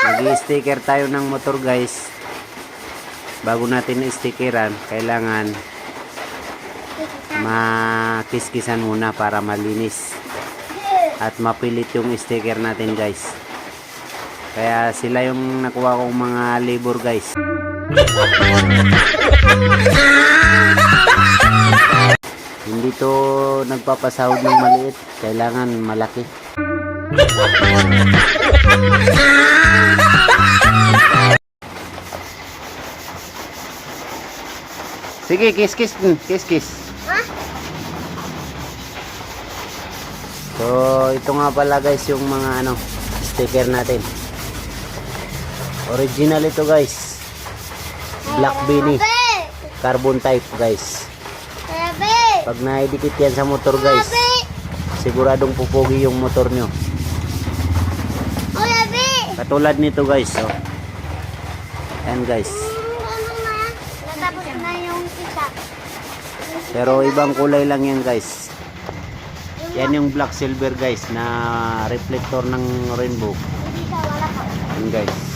Mag-i-sticker tayo ng motor guys. Bago natin i-stickeran, kailangan makiskisan muna para malinis at mapilit yung sticker natin guys. Kaya sila yung nakuha kong mga labor guys. Hindi to nagpapasahod ng maliit, kailangan malaki. Sige, kiss. So, ito nga pala guys yung mga sticker natin. Original ito guys. Black Beanie. Carbon type guys. Pag naidikit yan sa motor guys, siguradong pupugi yung motor nyo. Katulad nito guys. So, ayan guys. Natapos na yung isa. Pero ibang kulay lang yan guys. Yan yung black silver guys na reflector ng rainbow. Hindi ka, wala ka. Yan guys.